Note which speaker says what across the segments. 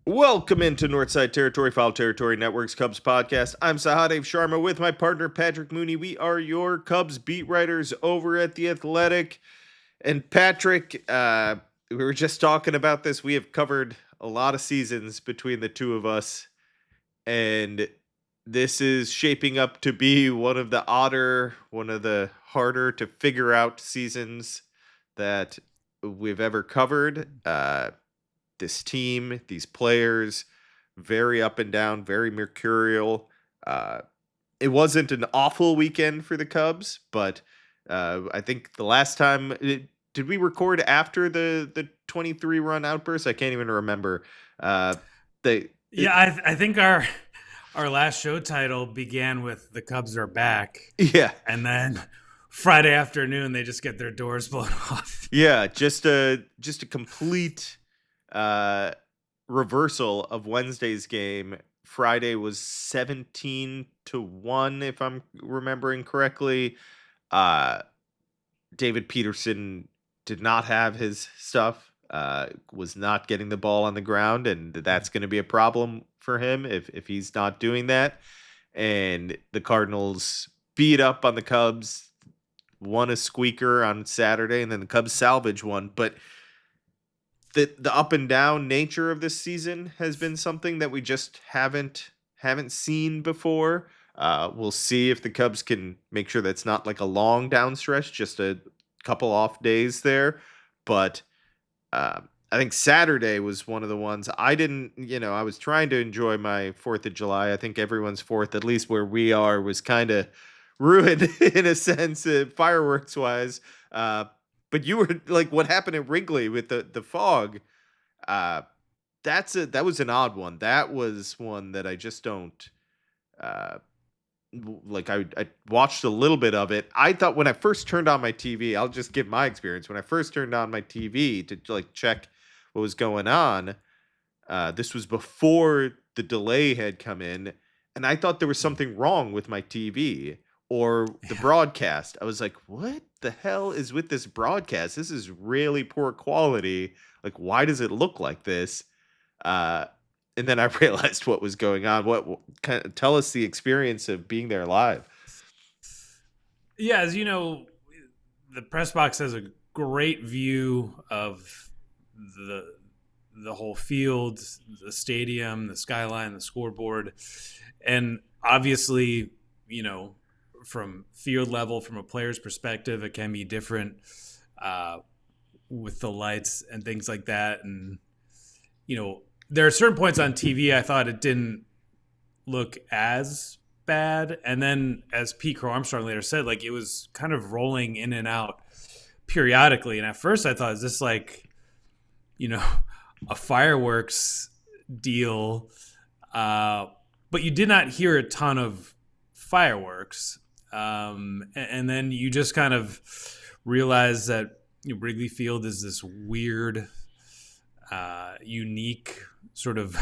Speaker 1: Welcome into Northside Territory, Foul Territory Network's Cubs podcast. I'm Sahadev Sharma with my partner Patrick Mooney. We are your Cubs beat writers over at The Athletic. And Patrick, we were just talking about this. We have covered a lot of seasons between the two of us. And this is shaping up to be one of the harder to figure out seasons that we've ever covered. This team, these players, very up and down, very mercurial. It wasn't an awful weekend for the Cubs, but I think the last time did we record after the 23 run outburst? I can't even remember. They
Speaker 2: I think our last show title began with "The Cubs are back,"
Speaker 1: yeah
Speaker 2: and then Friday afternoon they just get their doors blown off.
Speaker 1: yeah just a complete reversal of Wednesday's game. Friday was 17-1, if I'm remembering correctly. David Peterson did not have his stuff, was not getting the ball on the ground, and that's going to be a problem for him if he's not doing that. And the Cardinals beat up on the Cubs, won a squeaker on Saturday, and then the Cubs salvage one. But the up and down nature of this season has been something that we just haven't seen before. We'll see if the Cubs can make sure that's not like a long down stretch, just a couple off days there. But I think Saturday was one of the ones I didn't, I was trying to enjoy my 4th of July. I think everyone's 4th, at least where we are, was kind of ruined in a sense, fireworks wise. But you were like, what happened at Wrigley with the fog? That was an odd one. That was one that I just don't like. I watched a little bit of it. I thought when I first turned on my TV, I'll just give my experience. When I first turned on my TV to like check what was going on, this was before the delay had come in, and I thought there was something wrong with my TV or the broadcast. I was like, what the hell is with this broadcast? This is really poor quality. Like, why does it look like this? And then I realized what was going on. What kind of tell us the experience of being there live?
Speaker 2: Yeah, as you know, the press box has a great view of the whole field, the stadium, the skyline, the scoreboard, and obviously, from field level, from a player's perspective, it can be different with the lights and things like that. And, there are certain points on TV I thought it didn't look as bad. And then, as Pete Crow-Armstrong later said, like it was kind of rolling in and out periodically. And at first I thought, is this like, a fireworks deal? But you did not hear a ton of fireworks. And then you just kind of realize that Wrigley Field is this weird, unique sort of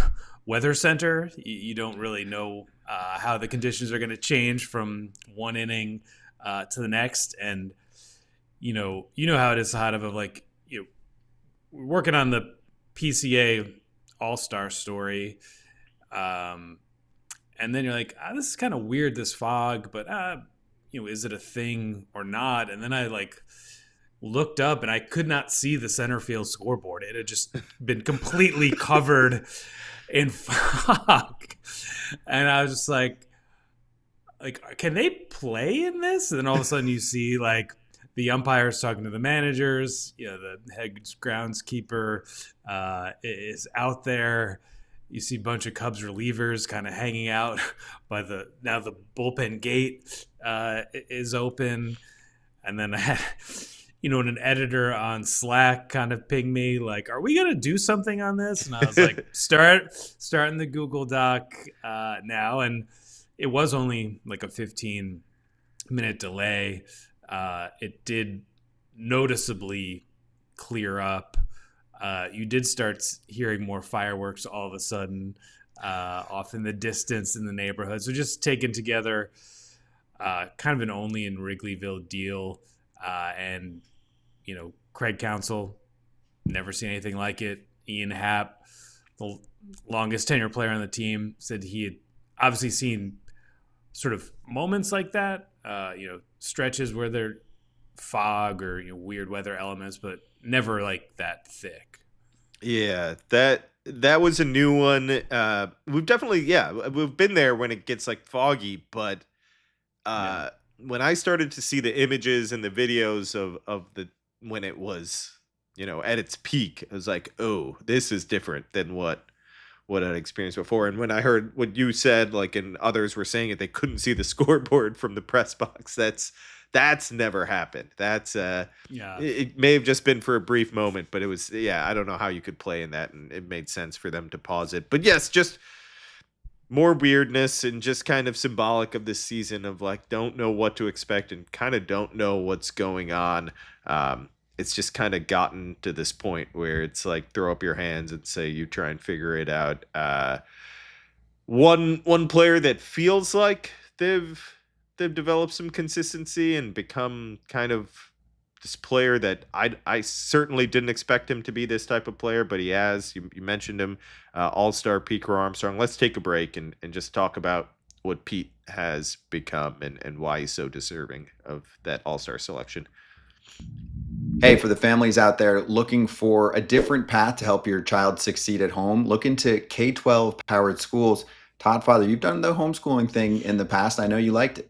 Speaker 2: weather center. You don't really know how the conditions are going to change from one inning to the next. And, you know how it is, Sahadev, of like, we're working on the PCA All-Star story. And then you're like, this is kind of weird, this fog, but is it a thing or not? And then I like looked up and I could not see the center field scoreboard. It had just been completely covered in fog. And I was just like, can they play in this? And then all of a sudden you see like the umpires talking to the managers, the head groundskeeper is out there. You see a bunch of Cubs relievers kind of hanging out by the bullpen gate is open. And then I had, an editor on Slack kind of pinged me like, are we going to do something on this? And I was like, starting the Google Doc now. And it was only like a 15-minute delay. It did noticeably clear up. You did start hearing more fireworks all of a sudden off in the distance in the neighborhood. So just taken together, kind of an only in Wrigleyville deal. And, Craig Counsell, never seen anything like it. Ian Happ, the longest tenure player on the team, said he had obviously seen sort of moments like that, stretches where they're fog or weird weather elements, but never like that thick.
Speaker 1: Yeah, that was a new one. We've definitely, yeah, we've been there when it gets like foggy, but
Speaker 2: Yeah.
Speaker 1: uh when I started to see the images and the videos of the when it was, at its peak, I was like, "Oh, this is different than what I'd experienced before." And when I heard what you said, like, and others were saying it, they couldn't see the scoreboard from the press box. That's never happened.
Speaker 2: Yeah.
Speaker 1: It may have just been for a brief moment, but it was, yeah, I don't know how you could play in that, and it made sense for them to pause it. But yes, just more weirdness and just kind of symbolic of this season of like, don't know what to expect and kind of don't know what's going on. It's just kind of gotten to this point where it's like, throw up your hands and say you try and figure it out. One player that feels like they've developed some consistency and become kind of this player that I certainly didn't expect him to be this type of player, but he has. You mentioned him, All-Star Pete Crow-Armstrong. Let's take a break and just talk about what Pete has become and why he's so deserving of that All-Star selection.
Speaker 3: Hey, for the families out there looking for a different path to help your child succeed at home, look into K-12 powered schools. Todd, Father, you've done the homeschooling thing in the past. I know you liked it.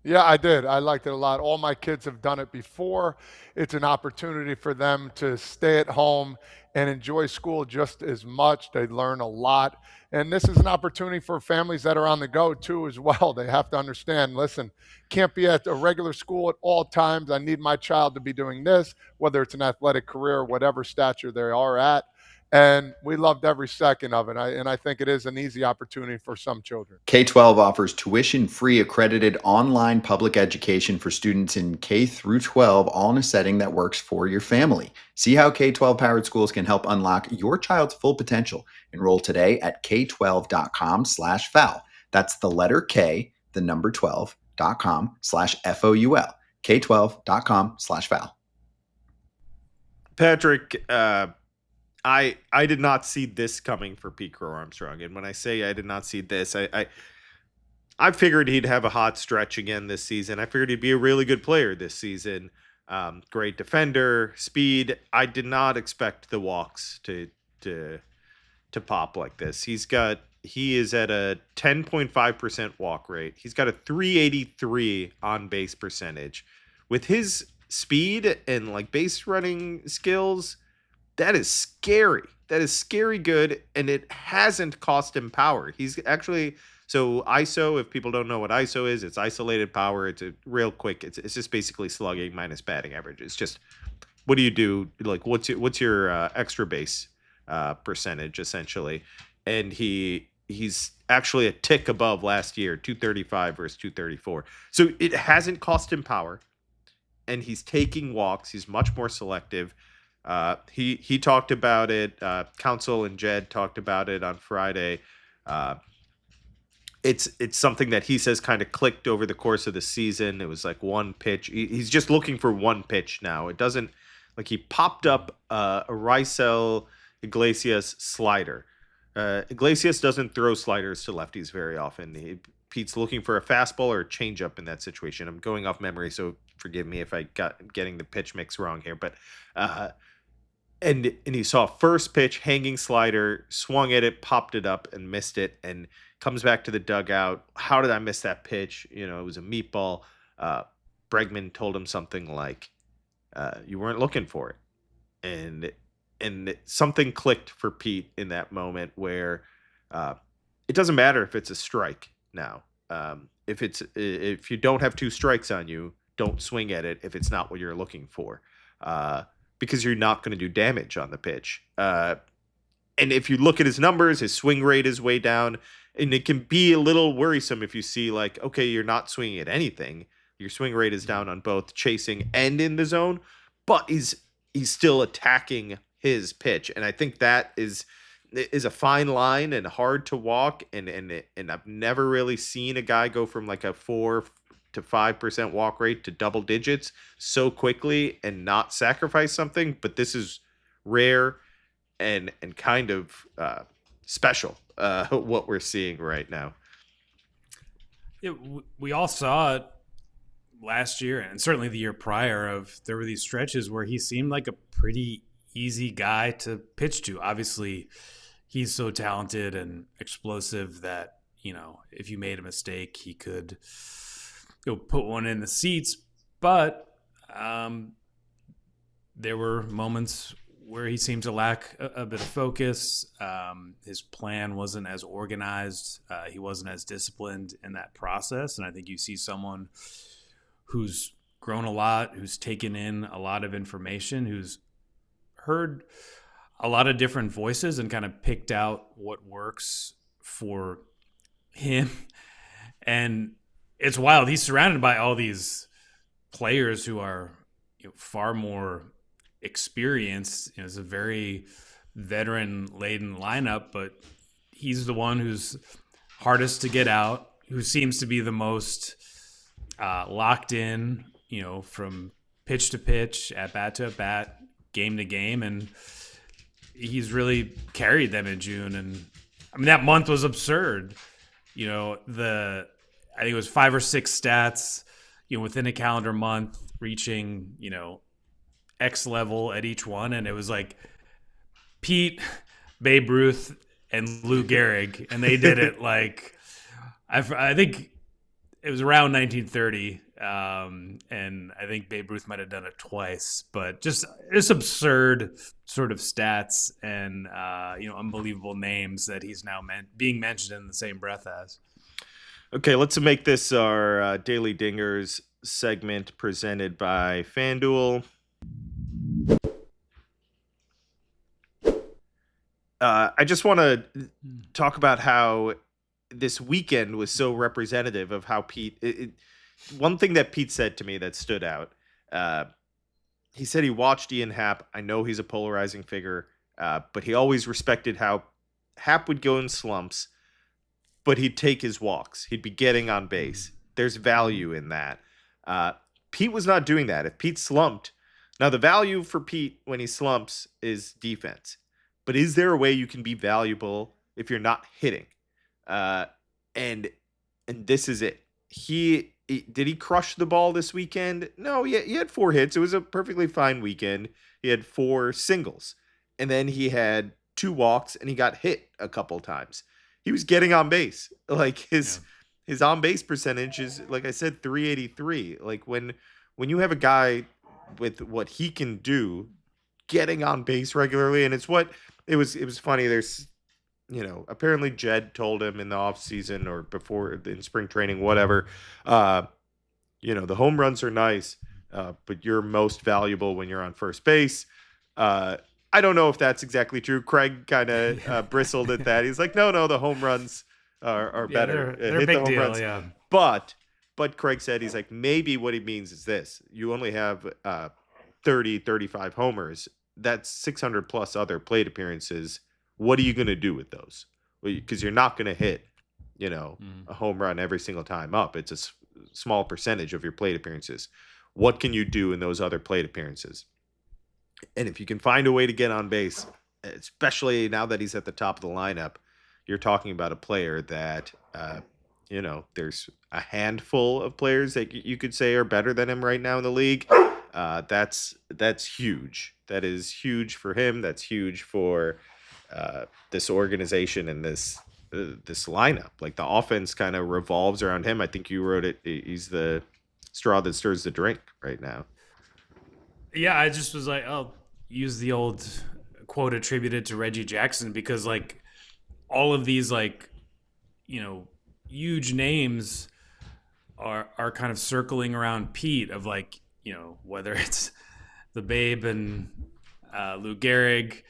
Speaker 4: Yeah, I did. I liked it a lot. All my kids have done it before. It's an opportunity for them to stay at home and enjoy school just as much. They learn a lot. And this is an opportunity for families that are on the go too as well. They have to understand, listen, can't be at a regular school at all times. I need my child to be doing this, whether it's an athletic career or whatever stature they are at. And we loved every second of it. And I think it is an easy opportunity for some children.
Speaker 3: K-12 offers tuition-free accredited online public education for students in K through 12, all in a setting that works for your family. See how K-12 powered schools can help unlock your child's full potential. Enroll today at k12.com/FOUL. That's the letter K, the number 12.com/FOUL. K12.com/FOUL.
Speaker 1: Patrick, I did not see this coming for Pete Crow-Armstrong, and when I say I did not see this, I figured he'd have a hot stretch again this season. I figured he'd be a really good player this season. Great defender, speed. I did not expect the walks to pop like this. He is at a 10.5% walk rate. He's got a 383 on base percentage. With his speed and like base running skills, that is scary. That is scary good, and it hasn't cost him power. He's actually, so ISO, if people don't know what ISO is, it's isolated power. It's a real quick. It's just basically slugging minus batting average. It's just, what do you do? Like, what's your extra base percentage essentially? And he's actually a tick above last year, 235 versus 234. So it hasn't cost him power, and he's taking walks. He's much more selective. He talked about it. Council and Jed talked about it on Friday. It's something that he says kind of clicked over the course of the season. It was like one pitch. He's just looking for one pitch now. It doesn't, like, he popped up a Rysel Iglesias slider. Iglesias doesn't throw sliders to lefties very often. Pete's looking for a fastball or a changeup in that situation. I'm going off memory, so forgive me if I got getting the pitch mix wrong here. But and he saw first pitch, hanging slider, swung at it, popped it up, and missed it, and comes back to the dugout. How did I miss that pitch? It was a meatball. Bregman told him something like, "You weren't looking for it," and something clicked for Pete in that moment where it doesn't matter if it's a strike now. If you don't have two strikes on you, don't swing at it if it's not what you're looking for. Because you're not going to do damage on the pitch. And if you look at his numbers, his swing rate is way down. And it can be a little worrisome if you see, like, okay, you're not swinging at anything. Your swing rate is down on both chasing and in the zone. But he's still attacking his pitch. And I think that is a fine line and hard to walk. And I've never really seen a guy go from like a 4 to 5% walk rate to double digits so quickly and not sacrifice something. But this is rare. and kind of special what we're seeing right now.
Speaker 2: We all saw it last year and certainly the year prior. Of there were these stretches where he seemed like a pretty easy guy to pitch to. Obviously, he's so talented and explosive that, if you made a mistake, he could put one in the seats. But there were moments where he seemed to lack a bit of focus. His plan wasn't as organized. He wasn't as disciplined in that process. And I think you see someone who's grown a lot, who's taken in a lot of information, who's heard a lot of different voices and kind of picked out what works for him. And it's wild. He's surrounded by all these players who are far more experienced. It's a very veteran-laden lineup, but he's the one who's hardest to get out, who seems to be the most locked in, from pitch to pitch, at bat to at bat, game to game, and he's really carried them in June. And I mean, that month was absurd. I think it was 5 or 6 stats, within a calendar month, reaching, X level at each one. And it was like Pete, Babe Ruth, and Lou Gehrig. And they did it like, I think it was around 1930. And I think Babe Ruth might have done it twice, but just absurd sort of stats and, unbelievable names that he's now being mentioned in the same breath as.
Speaker 1: Okay, let's make this our Daily Dingers segment presented by FanDuel. I just want to talk about how this weekend was so representative of how Pete. One thing that Pete said to me that stood out. He said he watched Ian Happ. I know he's a polarizing figure, but he always respected how Happ would go in slumps, but he'd take his walks. He'd be getting on base. There's value in that. Pete was not doing that. If Pete slumped, now the value for Pete when he slumps is defense. But is there a way you can be valuable if you're not hitting? And this is it. Did he crush the ball this weekend? No, he had 4 hits. It was a perfectly fine weekend. He had 4 singles. And then he had 2 walks and he got hit a couple times. He was getting on base. Like his on base percentage is, like I said, 383. Like when you have a guy with what he can do, getting on base regularly, and it was funny. There's, apparently Jed told him in the off season or before in spring training, whatever, the home runs are nice, but you're most valuable when you're on first base. I don't know if that's exactly true. Craig kind of bristled at that. He's like, no, the home runs are better.
Speaker 2: They're a big deal, yeah.
Speaker 1: But Craig said, he's like, maybe what he means is this. You only have 30, 35 homers. That's 600 plus other plate appearances. What are you going to do with those? Because you're not going to hit, a home run every single time up. It's a small percentage of your plate appearances. What can you do in those other plate appearances? And if you can find a way to get on base, especially now that he's at the top of the lineup, you're talking about a player that, there's a handful of players that you could say are better than him right now in the league. That's huge. That is huge for him. That's huge for this organization and this lineup. Like the offense kind of revolves around him. I think you wrote it. He's the straw that stirs the drink right now.
Speaker 2: Yeah, I just was like, I'll use the old quote attributed to Reggie Jackson, because like all of these huge names are kind of circling around Pete, of like, whether it's the Babe and Lou Gehrig,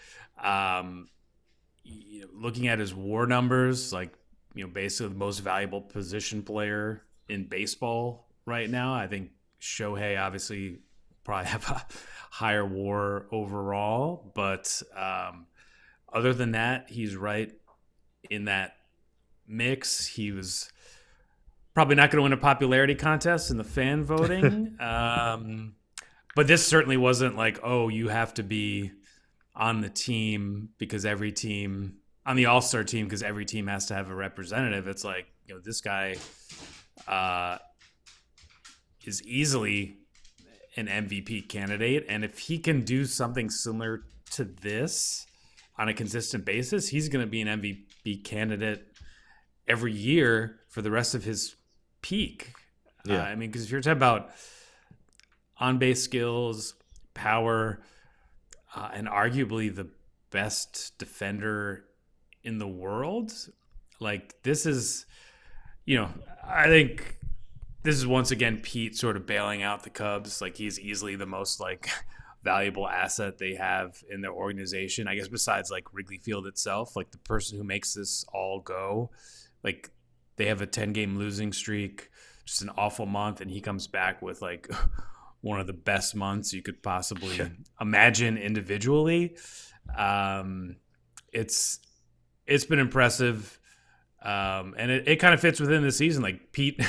Speaker 2: looking at his WAR numbers, like, basically the most valuable position player in baseball right now. I think Shohei obviously probably have a higher WAR overall, but other than that, he's right in that mix. He was probably not going to win a popularity contest in the fan voting, but this certainly wasn't like, oh, you have to be on the team because every team on the All-Star team because every team has to have a representative. It's like, this guy is easily an MVP candidate, and if he can do something similar to this on a consistent basis, he's going to be an MVP candidate every year for the rest of his peak.
Speaker 1: Yeah.
Speaker 2: I mean, because if you're talking about on-base skills, power, and arguably the best defender in the world, like this is, I think this is once again Pete sort of bailing out the Cubs. Like he's easily the most like valuable asset they have in their organization, I guess, besides like Wrigley Field itself. Like the person who makes this all go, like they have a 10-game losing streak, just an awful month, and he comes back with like one of the best months you could possibly imagine individually. It's been impressive, and it kind of fits within the season. Like Pete,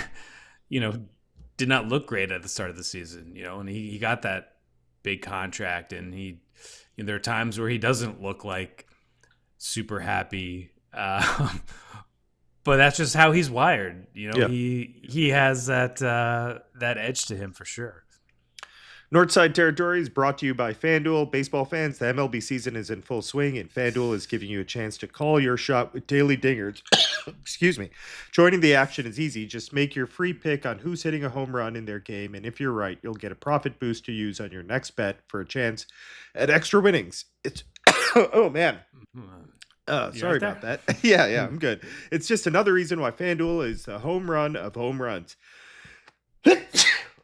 Speaker 2: did not look great at the start of the season, and he got that big contract, and there are times where he doesn't look like super happy, but that's just how he's wired. He has that edge to him for sure.
Speaker 1: Northside Territory is brought to you by FanDuel. Baseball fans, the MLB season is in full swing, and FanDuel is giving you a chance to call your shot with daily dingers. Excuse me. Joining the action is easy. Just make your free pick on who's hitting a home run in their game, and if you're right, you'll get a profit boost to use on your next bet for a chance at extra winnings. It's oh man. Sorry about that. Yeah, I'm good. It's just another reason why FanDuel is the home run of home runs.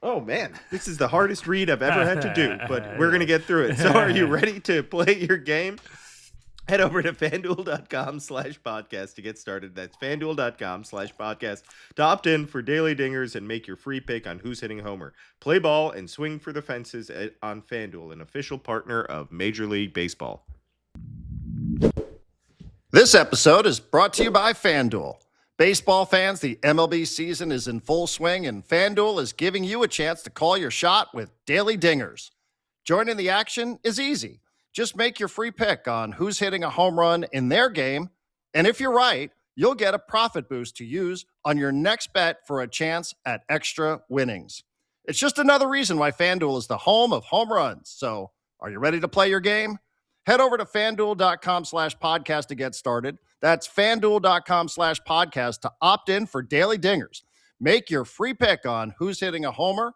Speaker 1: Oh, man, this is the hardest read I've ever had to do, but we're going to get through it. So are you ready to play your game? Head over to FanDuel.com/podcast to get started. That's FanDuel.com/podcast to opt in for daily dingers and make your free pick on who's hitting homer. Play ball and swing for the fences on FanDuel, an official partner of Major League Baseball.
Speaker 5: This episode is brought to you by FanDuel. Baseball fans, the MLB season is in full swing, and FanDuel is giving you a chance to call your shot with daily dingers. Joining the action is easy. Just make your free pick on who's hitting a home run in their game, and if you're right, you'll get a profit boost to use on your next bet for a chance at extra winnings. It's just another reason why FanDuel is the home of home runs. So, are you ready to play your game? Head over to FanDuel.com/podcast to get started. That's FanDuel.com/podcast to opt in for daily dingers. Make your free pick on who's hitting a homer.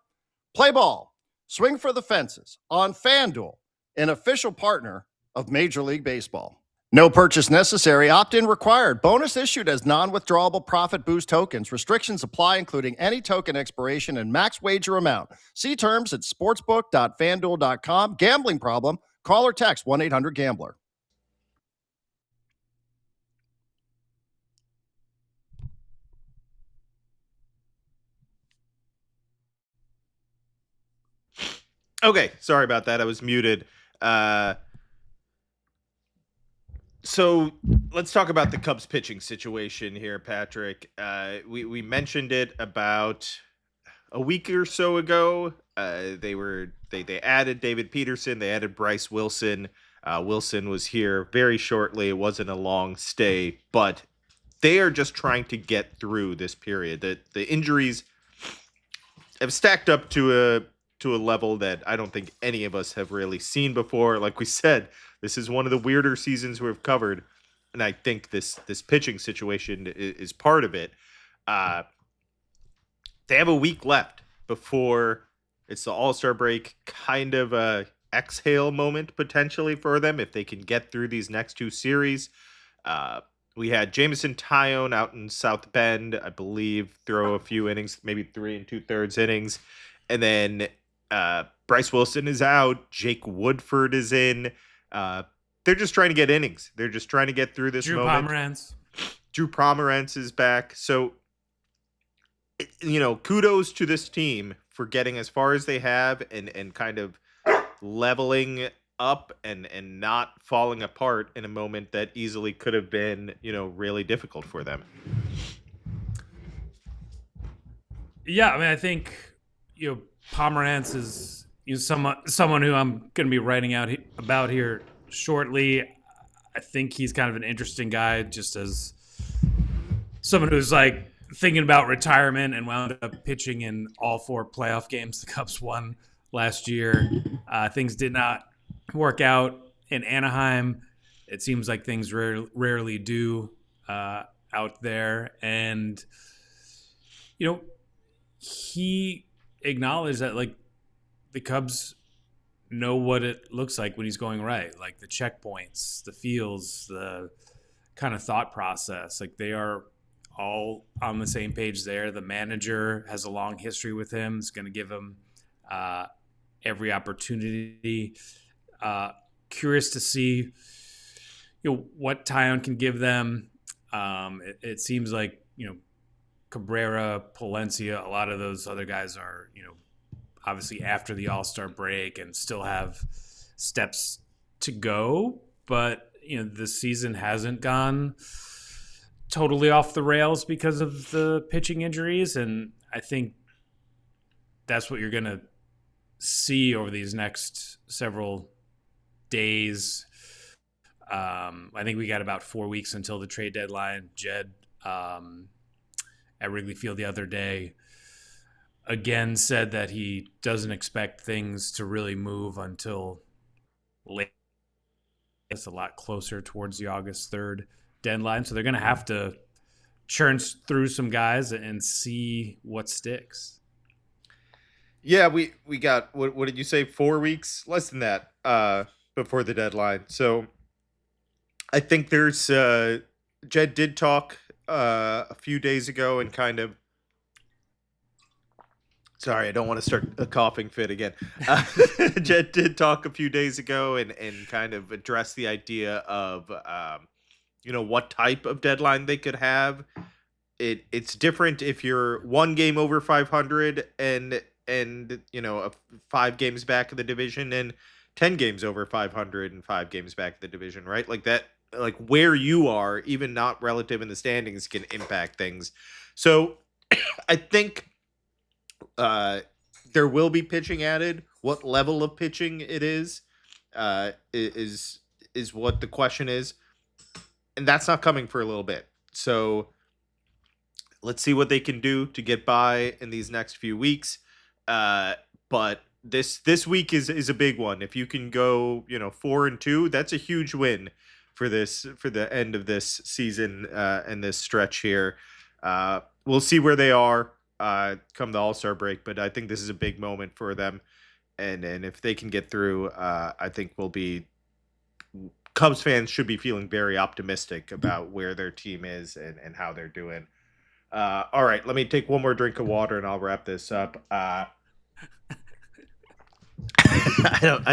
Speaker 5: Play ball. Swing for the fences on FanDuel, an official partner of Major League Baseball. No purchase necessary. Opt-in required. Bonus issued as non-withdrawable profit boost tokens. Restrictions apply, including any token expiration and max wager amount. See terms at sportsbook.fanduel.com. Gambling problem? Call or text 1-800-GAMBLER.
Speaker 1: Okay, sorry about that. I was muted. So let's talk about the Cubs pitching situation here, Patrick. We mentioned it about a week or so ago. They added David Peterson. They added Bryce Wilson. Wilson was here very shortly. It wasn't a long stay, but they are just trying to get through this period. The injuries have stacked up to a level that I don't think any of us have really seen before. Like we said, this is one of the weirder seasons we've covered, and I think this pitching situation is part of it. They have a week left before it's the All-Star break, kind of a exhale moment potentially for them if they can get through these next two series. We had Jameson Taillon out in South Bend, I believe, throw a few innings, maybe 3 2/3 innings. And then Bryce Wilson is out. Jake Woodford is in. They're just trying to get innings. They're just trying to get through this moment. Drew Pomeranz is back. So, kudos to this team for getting as far as they have and kind of leveling up and not falling apart in a moment that easily could have been, really difficult for them.
Speaker 2: Yeah, I mean, I think, Pomeranz is someone who I'm going to be writing about here shortly. I think he's kind of an interesting guy, just as someone who's like thinking about retirement and wound up pitching in all 4 playoff games the Cubs won last year. Things did not work out in Anaheim. It seems like things rarely do out there. And, he acknowledged that, like, the Cubs know what it looks like when he's going right, like the checkpoints, the feels, the kind of thought process. Like, they are all on the same page there. The manager has a long history with him. It's going to give him every opportunity. Curious to see what Taillon can give them. It seems like Cabrera, Palencia, a lot of those other guys are obviously after the All-Star break and still have steps to go, but the season hasn't gone totally off the rails because of the pitching injuries, and I think that's what you're going to see over these next several days. I think we got about 4 weeks until the trade deadline. Jed at Wrigley Field the other day again said that he doesn't expect things to really move until late. It's a lot closer towards the August 3rd deadline. So they're going to have to churn through some guys and see what sticks.
Speaker 1: Yeah, we got, what did you say, 4 weeks? Less than that before the deadline. So I think there's, Jed did talk a few days ago and kind of, sorry, I don't want to start a coughing fit again. Jed did talk a few days ago and kind of address the idea of, what type of deadline they could have. It's different if you're 1 game over 500 and 5 games back of the division, and 10 games over 500 and 5 games back of the division, right? Like that, like where you are, even not relative in the standings, can impact things. So I think there will be pitching added. What level of pitching it is what the question is. And that's not coming for a little bit. So let's see what they can do to get by in these next few weeks. But this week is a big one. If you can go, 4-2, that's a huge win for the end of this season and this stretch here. We'll see where they are come the All-Star break, but I think this is a big moment for them. And if they can get through, I think Cubs fans should be feeling very optimistic about where their team is and how they're doing. All right, let me take one more drink of water and I'll wrap this up. I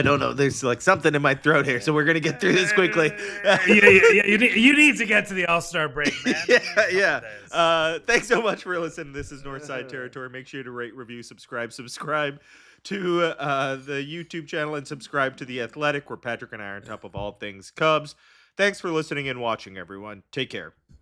Speaker 1: don't know. There's like something in my throat here, so we're gonna get through this quickly.
Speaker 2: You need to get to the All-Star break, man.
Speaker 1: Yeah. Thanks so much for listening. This is Northside Territory. Make sure to rate, review, subscribe to the YouTube channel and subscribe to The Athletic, where Patrick and I are on top of all things Cubs. Thanks for listening and watching, everyone. Take care.